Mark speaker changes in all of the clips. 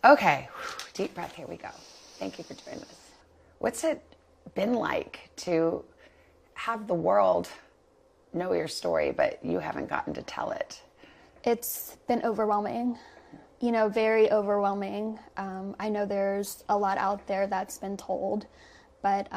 Speaker 1: Okay, deep breath, here we go. Thank you for doing this. What's it been like to have the world know your story, but you haven't gotten to tell it?
Speaker 2: It's been overwhelming, very overwhelming. I know there's a lot out there that's been told, but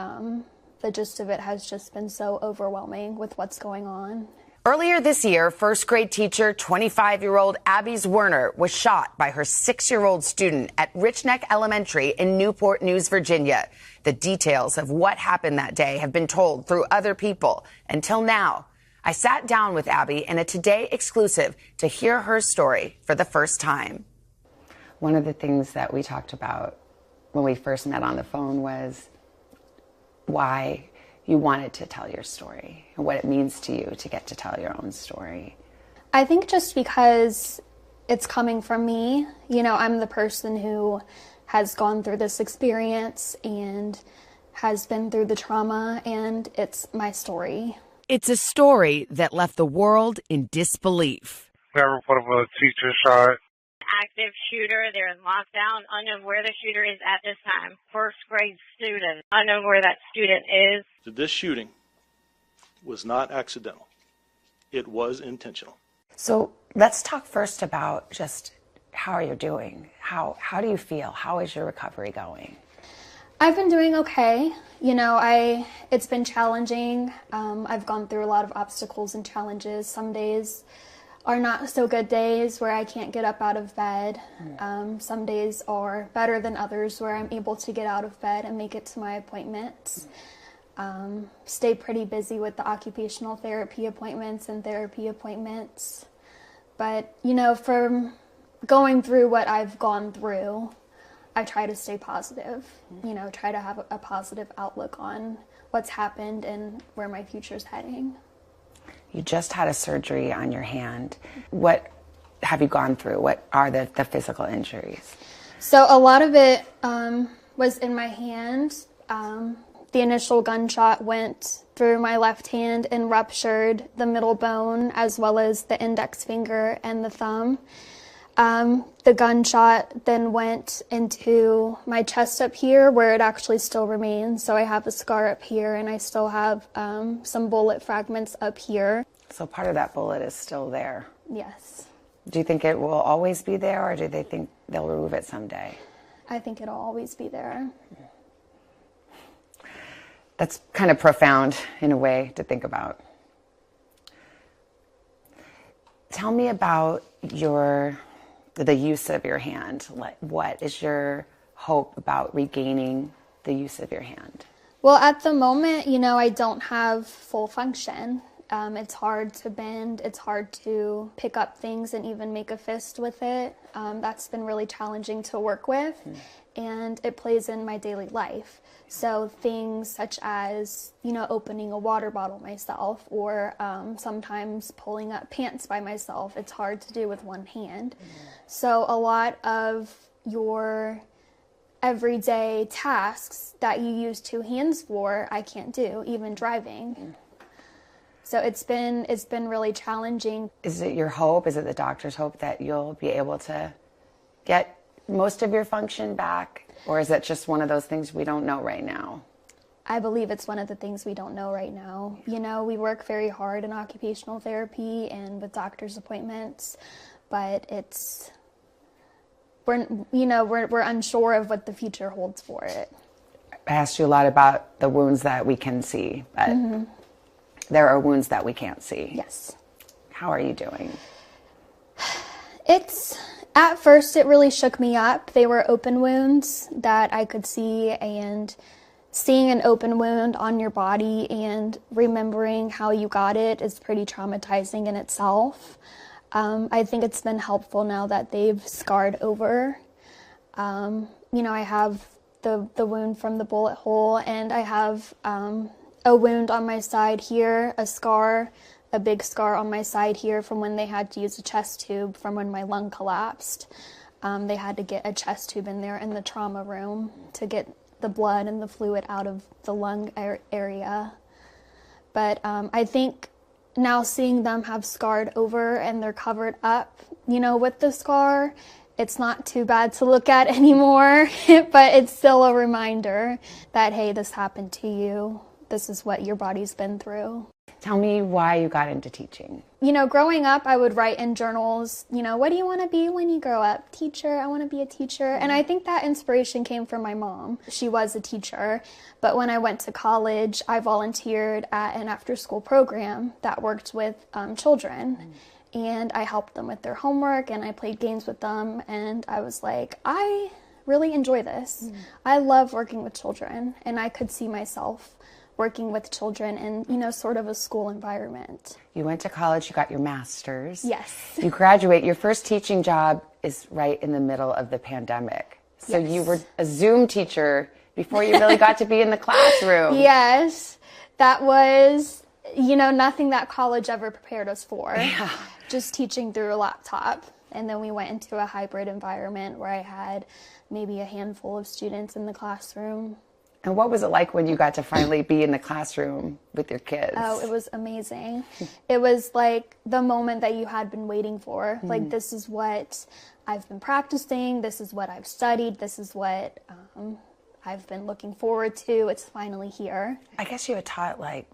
Speaker 2: the gist of it has just been so overwhelming with what's going on.
Speaker 1: Earlier this year, first grade teacher, 25-year-old Abigail Zwerner, was shot by her 6-year-old student at Rich Neck Elementary in Newport News, Virginia. The details of what happened that day have been told through other people until now. I sat down with Abby in a Today exclusive to hear her story for the first time. One of the things that we talked about when we first met on the phone was why you wanted to tell your story and what it means to you to get to tell your own story.
Speaker 2: I think just because it's coming from me, I'm the person who has gone through this experience and has been through the trauma, and it's my story.
Speaker 1: It's a story that left the world in disbelief.
Speaker 3: We have a report of a teacher shot.
Speaker 4: Active shooter. They're in lockdown. Unknown where the shooter is at this time. First grade student. Unknown where that student is.
Speaker 5: This shooting was not accidental. It was intentional.
Speaker 1: So let's talk first about just how are you doing? How do you feel? How is your recovery going?
Speaker 2: I've been doing okay. It's been challenging. I've gone through a lot of obstacles and challenges. Some days are not so good days where I can't get up out of bed. Some days are better than others where I'm able to get out of bed and make it to my appointments. Stay pretty busy with the occupational therapy appointments and therapy appointments. But, from going through what I've gone through, I try to stay positive, try to have a positive outlook on what's happened and where my future's heading.
Speaker 1: You just had a surgery on your hand. What have you gone through? What are the physical injuries?
Speaker 2: So a lot of it was in my hand. The initial gunshot went through my left hand and ruptured the middle bone as well as the index finger and the thumb. The gunshot then went into my chest up here where it actually still remains. So I have a scar up here and I still have some bullet fragments up here.
Speaker 1: So part of that bullet is still there?
Speaker 2: Yes.
Speaker 1: Do you think it will always be there, or do they think they'll remove it someday?
Speaker 2: I think it'll always be there.
Speaker 1: That's kind of profound in a way to think about. Tell me about the use of your hand. What is your hope about regaining the use of your hand?
Speaker 2: Well, at the moment, I don't have full function. It's hard to bend. It's hard to pick up things and even make a fist with it. That's been really challenging to work with, and it plays in my daily life. So things such as, opening a water bottle myself or sometimes pulling up pants by myself, it's hard to do with one hand. So a lot of your everyday tasks that you use two hands for, I can't do, even driving. So it's been really challenging.
Speaker 1: Is it your hope, is it the doctor's hope that you'll be able to get most of your function back? Or is that just one of those things we don't know right now?
Speaker 2: I believe it's one of the things we don't know right now. We work very hard in occupational therapy and with doctor's appointments, but we're unsure of what the future holds for it.
Speaker 1: I asked you a lot about the wounds that we can see, but there are wounds that we can't see.
Speaker 2: Yes.
Speaker 1: How are you doing?
Speaker 2: At first, it really shook me up. They were open wounds that I could see, and seeing an open wound on your body and remembering how you got it is pretty traumatizing in itself. I think it's been helpful now that they've scarred over. I have the wound from the bullet hole, and I have a wound on my side here, a big scar on my side here from when they had to use a chest tube from when my lung collapsed. They had to get a chest tube in there in the trauma room to get the blood and the fluid out of the lung area. But I think now seeing them have scarred over and they're covered up, with the scar, It's not too bad to look at anymore, but it's still a reminder that, hey, this happened to you. This is what your body's been through.
Speaker 1: Tell me why you got into teaching.
Speaker 2: Growing up, I would write in journals, what do you want to be when you grow up? Teacher, I want to be a teacher. And I think that inspiration came from my mom. She was a teacher. But when I went to college, I volunteered at an after-school program that worked with children. And I helped them with their homework, and I played games with them. And I was like, I really enjoy this. I love working with children, and I could see myself working with children in, sort of a school environment.
Speaker 1: You went to college, you got your master's.
Speaker 2: Yes.
Speaker 1: You graduate, your first teaching job is right in the middle of the pandemic. So
Speaker 2: Yes.
Speaker 1: you were a Zoom teacher before you really got to be in the classroom.
Speaker 2: Yes. That was, nothing that college ever prepared us for.
Speaker 1: Yeah.
Speaker 2: Just teaching through a laptop. And then we went into a hybrid environment where I had maybe a handful of students in the classroom.
Speaker 1: And what was it like when you got to finally be in the classroom with your kids?
Speaker 2: Oh, it was amazing. It was like the moment that you had been waiting for. Like, this is what I've been practicing. This is what I've studied. This is what I've been looking forward to. It's finally here.
Speaker 1: I guess you had taught I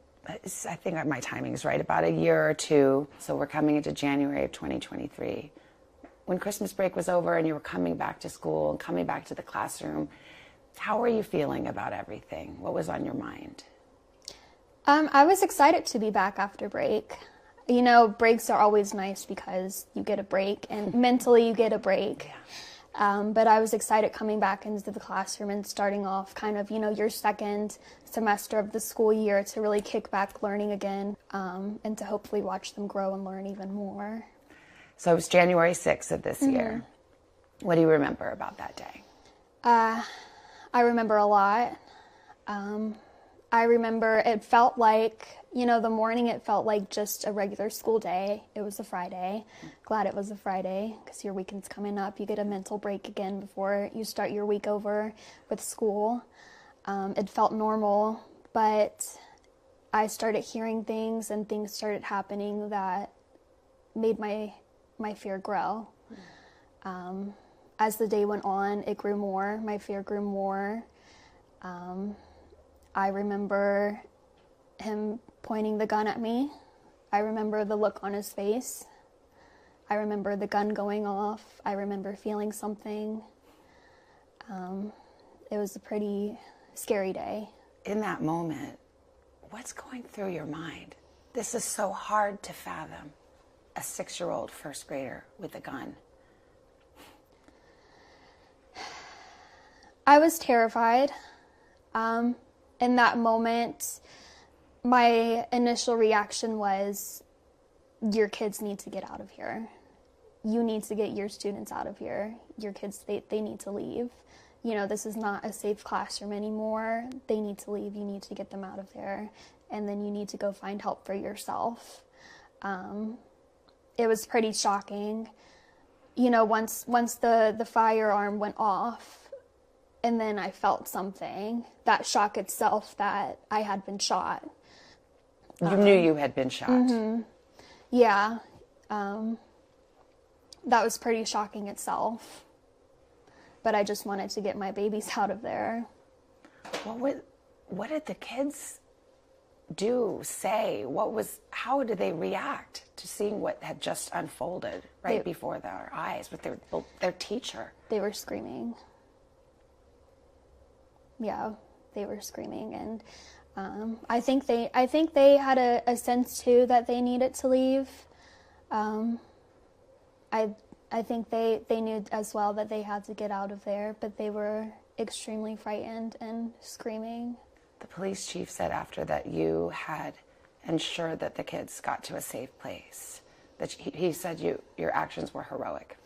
Speaker 1: think my timing is right, about a year or two. So we're coming into January of 2023. When Christmas break was over and you were coming back to school and coming back to the classroom, how were you feeling about everything? What was on your mind?
Speaker 2: I was excited to be back after break. Breaks are always nice because you get a break, and mentally you get a break. But I was excited coming back into the classroom and starting off kind of, your second semester of the school year to really kick back learning again, and to hopefully watch them grow and learn even more.
Speaker 1: So it was January 6th of this year. What do you remember about that day?
Speaker 2: I remember a lot. I remember it felt like, the morning it felt like just a regular school day. It was a Friday. Glad it was a Friday because your weekend's coming up. You get a mental break again before you start your week over with school. It felt normal, but I started hearing things and things started happening that made my fear grow. As the day went on, it grew more. My fear grew more. I remember him pointing the gun at me. I remember the look on his face. I remember the gun going off. I remember feeling something. It was a pretty scary day.
Speaker 1: In that moment, what's going through your mind? This is so hard to fathom. A 6-year-old first grader with a gun.
Speaker 2: I was terrified. In that moment, my initial reaction was, your kids need to get out of here. You need to get your students out of here. Your kids, they need to leave. This is not a safe classroom anymore. They need to leave. You need to get them out of there. And then you need to go find help for yourself. It was pretty shocking. Once the firearm went off, and then I felt something, that shock itself that I had been shot.
Speaker 1: You knew you had been shot.
Speaker 2: Mm-hmm. Yeah. That was pretty shocking itself. But I just wanted to get my babies out of there. What
Speaker 1: did the kids do, say? How did they react to seeing what had just unfolded before their eyes with their teacher?
Speaker 2: They were screaming. Yeah, they were screaming, and I think they had a sense too that they needed to leave. I think they knew as well that they had to get out of there, but they were extremely frightened and screaming.
Speaker 1: The police chief said after that you had ensured that the kids got to a safe place. That he said your actions were heroic.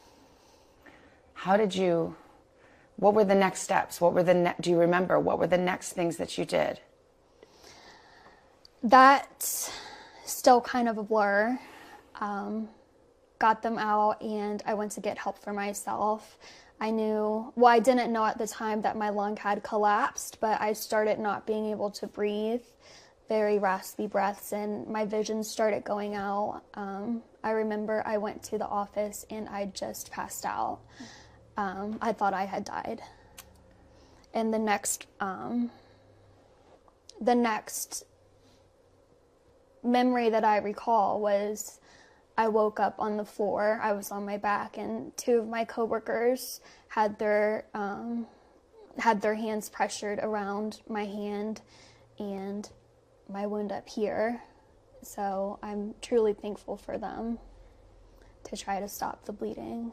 Speaker 1: What were the next steps? Do you remember, what were the next things that you did?
Speaker 2: That's still kind of a blur. Got them out, and I went to get help for myself. I didn't know at the time that my lung had collapsed, but I started not being able to breathe, very raspy breaths, and my vision started going out. I remember I went to the office and I just passed out. I thought I had died. And the next memory that I recall was I woke up on the floor. I was on my back, and two of my coworkers had their hands pressured around my hand and my wound up here. So I'm truly thankful for them to try to stop the bleeding.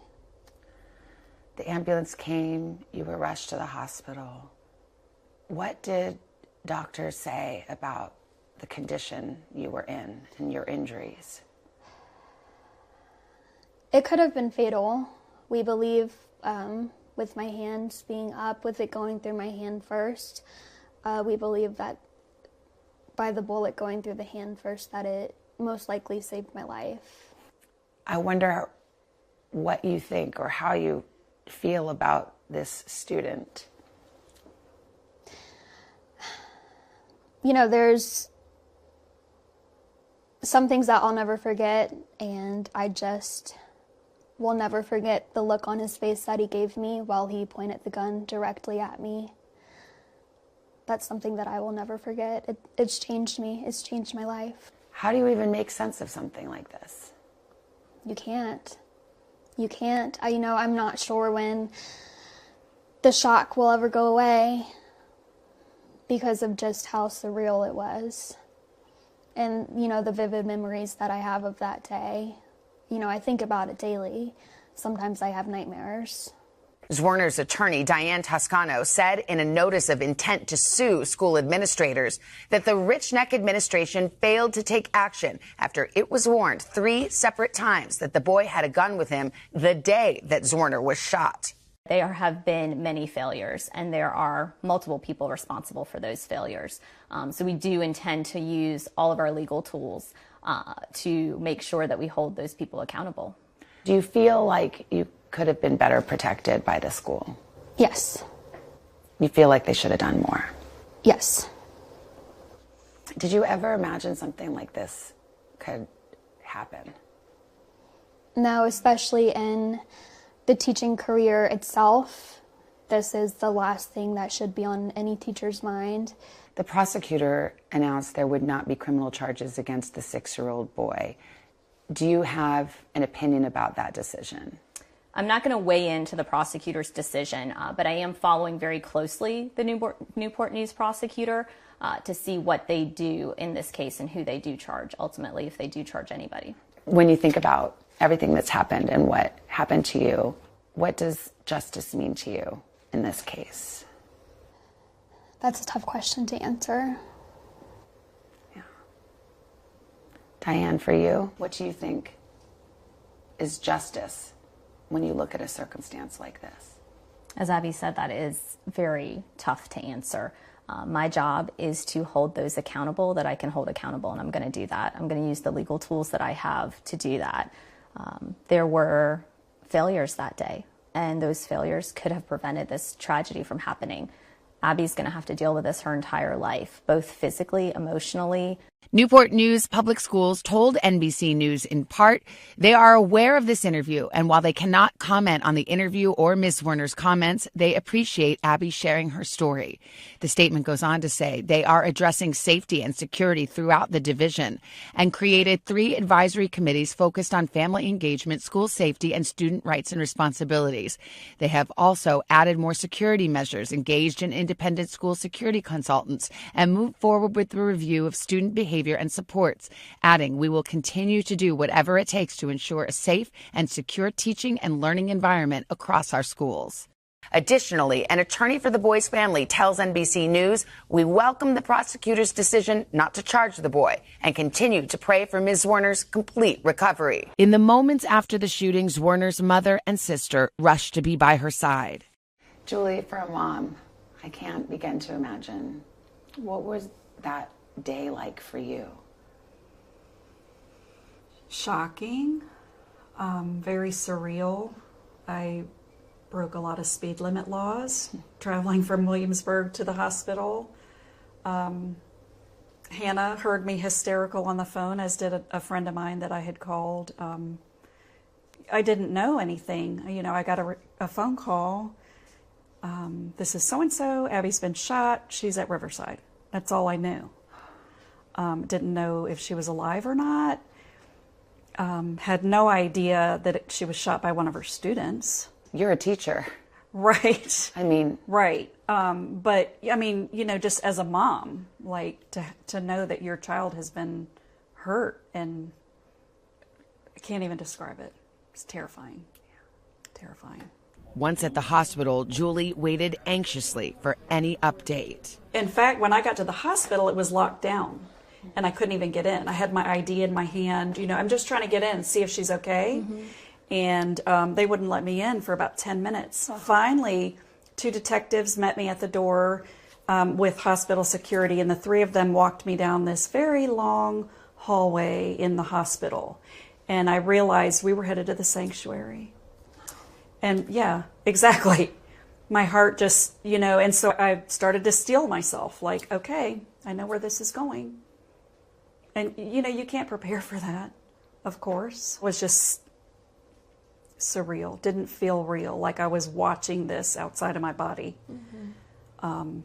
Speaker 1: The ambulance came, you were rushed to the hospital. What did doctors say about the condition you were in and your injuries?
Speaker 2: It could have been fatal. We believe, with my hands being up, with it going through my hand first, we believe that by the bullet going through the hand first, that it most likely saved my life.
Speaker 1: I wonder what you think or how you feel about this student.
Speaker 2: You know, there's some things that I'll never forget, and I just will never forget the look on his face that he gave me while he pointed the gun directly at me. That's something that I will never forget. It's changed me. It's changed my life.
Speaker 1: How do you even make sense of something like this?
Speaker 2: You can't. You can't. I'm not sure when the shock will ever go away because of just how surreal it was. And, the vivid memories that I have of that day. I think about it daily. Sometimes I have nightmares.
Speaker 1: Zwerner's attorney, Diane Toscano, said in a notice of intent to sue school administrators that the Rich Neck administration failed to take action after it was warned 3 separate times that the boy had a gun with him the day that Zwerner was shot.
Speaker 6: There have been many failures, and there are multiple people responsible for those failures. So we do intend to use all of our legal tools to make sure that we hold those people accountable.
Speaker 1: Do you feel like you could have been better protected by the school?
Speaker 2: Yes.
Speaker 1: You feel like they should have done more?
Speaker 2: Yes.
Speaker 1: Did you ever imagine something like this could happen?
Speaker 2: No, especially in the teaching career itself. This is the last thing that should be on any teacher's mind.
Speaker 1: The prosecutor announced there would not be criminal charges against the 6-year-old boy. Do you have an opinion about that decision?
Speaker 6: I'm not going to weigh into the prosecutor's decision, but I am following very closely the Newport News prosecutor to see what they do in this case and who they do charge, ultimately, if they do charge anybody.
Speaker 1: When you think about everything that's happened and what happened to you, what does justice mean to you in this case?
Speaker 2: That's a tough question to answer.
Speaker 1: Yeah. Diane, for you, what do you think is justice when you look at a circumstance like this?
Speaker 6: As Abby said, that is very tough to answer. My job is to hold those accountable that I can hold accountable, and I'm going to do that. I'm going to use the legal tools that I have to do that. There were failures that day, and those failures could have prevented this tragedy from happening. Abby's going to have to deal with this her entire life, both physically, emotionally.
Speaker 1: Newport News Public Schools told NBC News in part they are aware of this interview, and while they cannot comment on the interview or Ms. Zwerner's comments, they appreciate Abby sharing her story. The statement goes on to say they are addressing safety and security throughout the division and created 3 advisory committees focused on family engagement, school safety, and student rights and responsibilities. They have also added more security measures, engaged in independent school security consultants, and moved forward with the review of student behavior and supports, adding, "We will continue to do whatever it takes to ensure a safe and secure teaching and learning environment across our schools." Additionally, an attorney for the boy's family tells NBC News, "We welcome the prosecutor's decision not to charge the boy and continue to pray for Ms. Zwerner's complete recovery." In the moments after the shooting, Zwerner's mother and sister rushed to be by her side. Julie, for a mom, I can't begin to imagine. What was that day like for you?
Speaker 7: Shocking, very surreal. I broke a lot of speed limit laws traveling from Williamsburg to the hospital. Hannah heard me hysterical on the phone, as did a friend of mine that I had called. I didn't know anything. You know, I got a phone call. This is so-and-so. Abby's been shot. She's at Riverside. That's all I knew. Didn't know if she was alive or not. Had no idea that she was shot by one of her students.
Speaker 1: You're a teacher.
Speaker 7: Right.
Speaker 1: I mean.
Speaker 7: Right. But, I mean, you know, just as a mom, like, to know that your child has been hurt, and I can't even describe it. It's terrifying. Terrifying.
Speaker 1: Once at the hospital, Julie waited anxiously for any update.
Speaker 7: In fact, when I got to the hospital, it was locked down, and I couldn't even get in. I had my ID in my hand. You know, I'm just trying to get in and see if she's okay. Mm-hmm. And they wouldn't let me in for about 10 minutes. Finally, 2 detectives met me at the door with hospital security, and the 3 of them walked me down this very long hallway in the hospital. And I realized we were headed to the sanctuary. And yeah, exactly. My heart just, you know, and so I started to steel myself, like, okay, I know where this is going. And, you know, you can't prepare for that, of course. It was just surreal. Didn't feel real, like I was watching this outside of my body. Mm-hmm.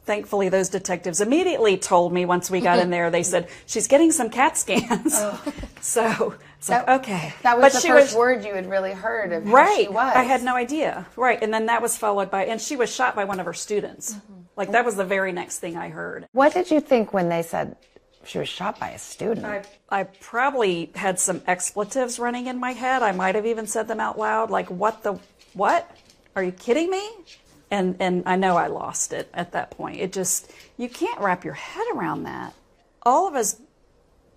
Speaker 7: Thankfully, those detectives immediately told me once we got in there, they said, she's getting some CAT scans. Oh. So it's like, okay.
Speaker 1: That was the first word you had really heard of who she was.
Speaker 7: I had no idea. Right. And then that was followed by, and she was shot by one of her students. Mm-hmm. Like, that was the very next thing I heard.
Speaker 1: What did you think when they said she was shot by a student?
Speaker 7: I probably had some expletives running in my head. I might have even said them out loud, like, what? Are you kidding me? And I know I lost it at that point. It just, you can't wrap your head around that. All of us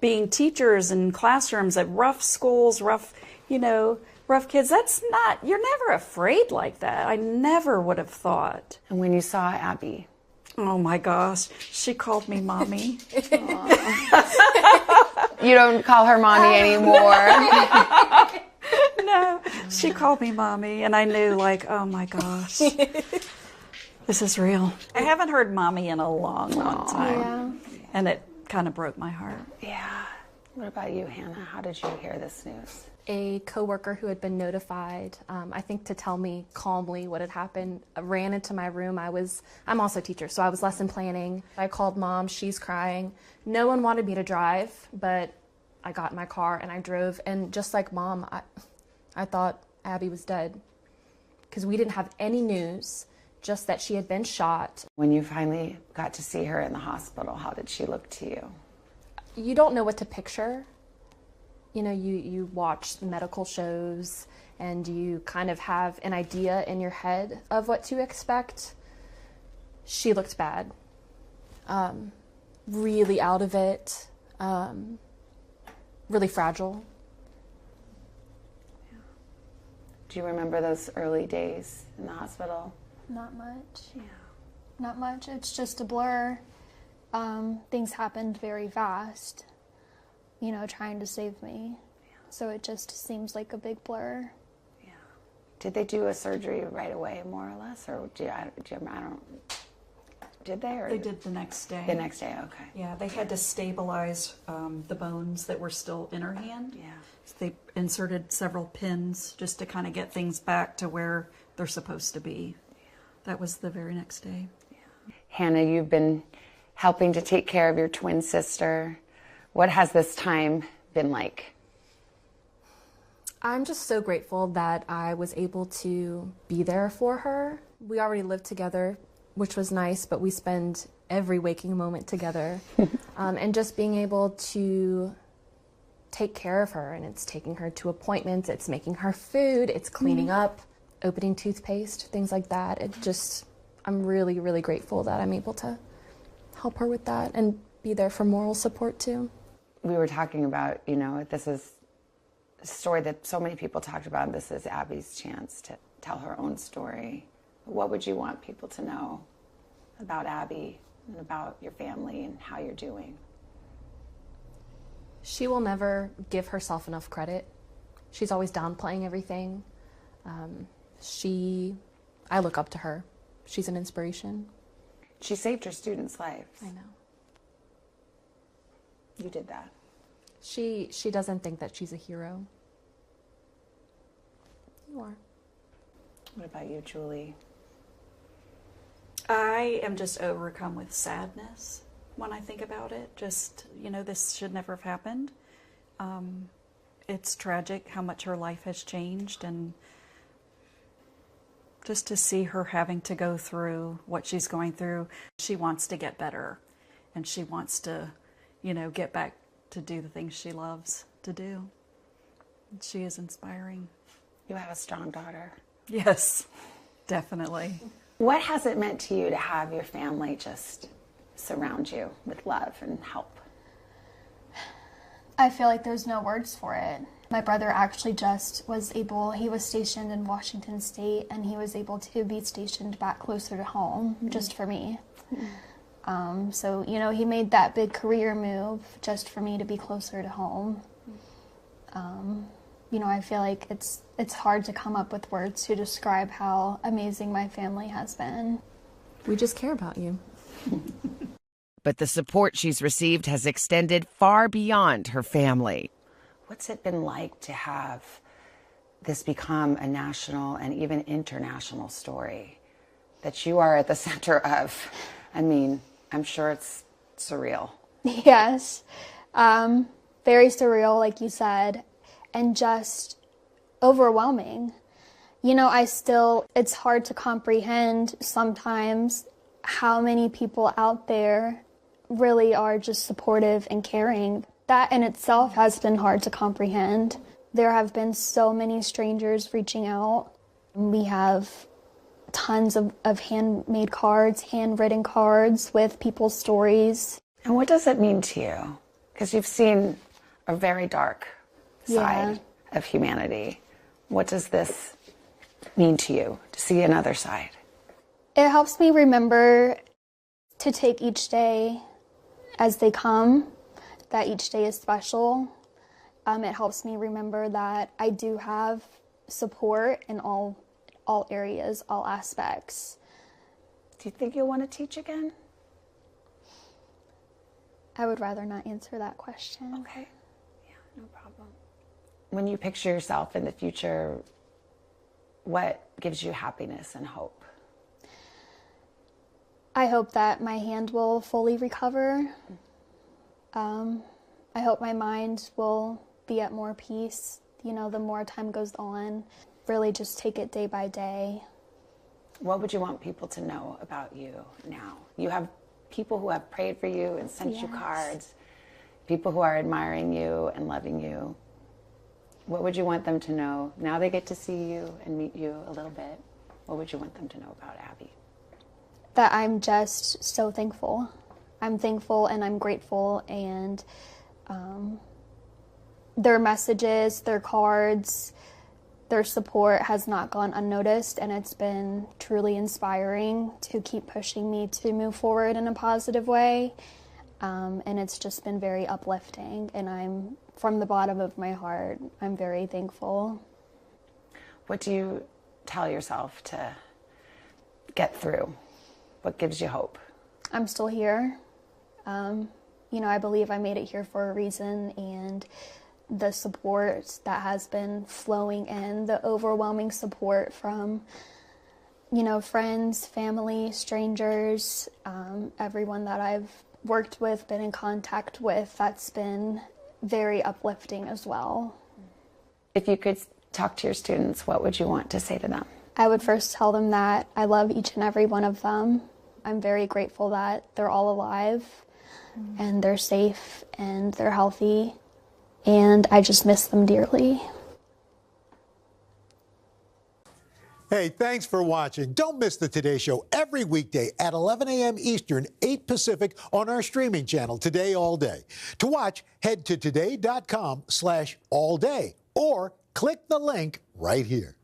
Speaker 7: being teachers in classrooms at rough schools, rough kids, that's not, you're never afraid like that. I never would have thought.
Speaker 1: And when you saw Abby?
Speaker 7: Oh my gosh, she called me mommy.
Speaker 1: You don't call her mommy anymore.
Speaker 7: No, she called me mommy, and I knew, like, oh my gosh, this is real. I haven't heard mommy in a long time, and it kind of broke my heart.
Speaker 1: Yeah. What about you, Hannah? How did you hear this news?
Speaker 8: A coworker who had been notified, I think to tell me calmly what had happened, ran into my room. I'm also a teacher, so I was lesson planning. I called mom, she's crying. No one wanted me to drive, but I got in my car and I drove, and just like mom, I thought Abby was dead because we didn't have any news, just that she had been shot.
Speaker 1: When you finally got to see her in the hospital, how did she look to you?
Speaker 8: You don't know what to picture. You know, you watch the medical shows and you kind of have an idea in your head of what to expect. She looked bad. Really out of it. Really fragile.
Speaker 1: Do you remember those early days in the hospital?
Speaker 2: Not much.
Speaker 1: Yeah.
Speaker 2: Not much. It's just a blur. Things happened very fast, you know, trying to save me. Yeah. So it just seems like a big blur.
Speaker 1: Yeah. Did they do a surgery right away, more or less? Or did they? Or
Speaker 7: they did the next day.
Speaker 1: The next day, okay.
Speaker 7: Yeah, they had to stabilize the bones that were still in her hand.
Speaker 1: Yeah.
Speaker 7: So they inserted several pins just to kind of get things back to where they're supposed to be. Yeah. That was the very next day.
Speaker 1: Yeah. Hannah, you've been helping to take care of your twin sister. What has this time been like?
Speaker 8: I'm just so grateful that I was able to be there for her. We already lived together, which was nice, but we spend every waking moment together. And just being able to take care of her, and it's taking her to appointments, it's making her food, it's cleaning up, opening toothpaste, things like that. I'm really, really grateful that I'm able to help her with that and be there for moral support too.
Speaker 1: We were talking about, you know, this is a story that so many people talked about, and this is Abby's chance to tell her own story. What would you want people to know about Abby and about your family and how you're doing?
Speaker 8: She will never give herself enough credit. She's always downplaying everything. I look up to her. She's an inspiration.
Speaker 1: She saved her students' lives.
Speaker 8: I know.
Speaker 1: You did that.
Speaker 8: She doesn't think that she's a hero. You are.
Speaker 1: What about you, Julie?
Speaker 7: I am just overcome with sadness when I think about it. Just, this should never have happened. It's tragic how much her life has changed, and just to see her having to go through what she's going through. She wants to get better, and she wants to, get back to do the things she loves to do. She is inspiring.
Speaker 1: You have a strong daughter.
Speaker 7: Yes, definitely.
Speaker 1: What has it meant to you to have your family just surround you with love and help?
Speaker 2: I feel like there's no words for it. My brother actually he was stationed in Washington State, and he was able to be stationed back closer to home just for me. So, he made that big career move just for me to be closer to home. I feel like it's hard to come up with words to describe how amazing my family has been.
Speaker 8: We just care about you.
Speaker 1: But the support she's received has extended far beyond her family. What's it been like to have this become a national and even international story that you are at the center of? I mean, I'm sure it's surreal.
Speaker 2: Yes. Very surreal, like you said, and just overwhelming. It's hard to comprehend sometimes how many people out there really are just supportive and caring. That in itself has been hard to comprehend. There have been so many strangers reaching out. We have tons of handmade cards, handwritten cards with people's stories.
Speaker 1: And what does it mean to you? Because you've seen a very dark side of humanity. What does this mean to you, to see another side?
Speaker 2: It helps me remember to take each day as they come, that each day is special. It helps me remember that I do have support in all areas, all aspects.
Speaker 1: Do you think you'll want to teach again?
Speaker 2: I would rather not answer that question.
Speaker 1: Okay. Yeah, no problem. When you picture yourself in the future, what gives you happiness and hope?
Speaker 2: I hope that my hand will fully recover. I hope my mind will be at more peace, the more time goes on. Really just take it day by day.
Speaker 1: What would you want people to know about you now? You have people who have prayed for you and sent you cards, people who are admiring you and loving you. What would you want them to know? Now they get to see you and meet you a little bit. What would you want them to know about Abby?
Speaker 2: That I'm just so thankful. I'm thankful and I'm grateful, and their messages, their cards, their support has not gone unnoticed, and it's been truly inspiring to keep pushing me to move forward in a positive way. And it's just been very uplifting, and from the bottom of my heart, I'm very thankful.
Speaker 1: What do you tell yourself to get through? What gives you hope?
Speaker 2: I'm still here. I believe I made it here for a reason, and the support that has been flowing in, the overwhelming support from, friends, family, strangers, everyone that I've worked with, been in contact with, that's been very uplifting as well.
Speaker 1: If you could talk to your students, what would you want to say to them?
Speaker 2: I would first tell them that I love each and every one of them. I'm very grateful that they're all alive and they're safe and they're healthy, and I just miss them dearly.
Speaker 9: Hey, thanks for watching. Don't miss the Today Show every weekday at 11 a.m. Eastern, 8 Pacific on our streaming channel, Today All Day. To watch, head to today.com/allday or click the link right here.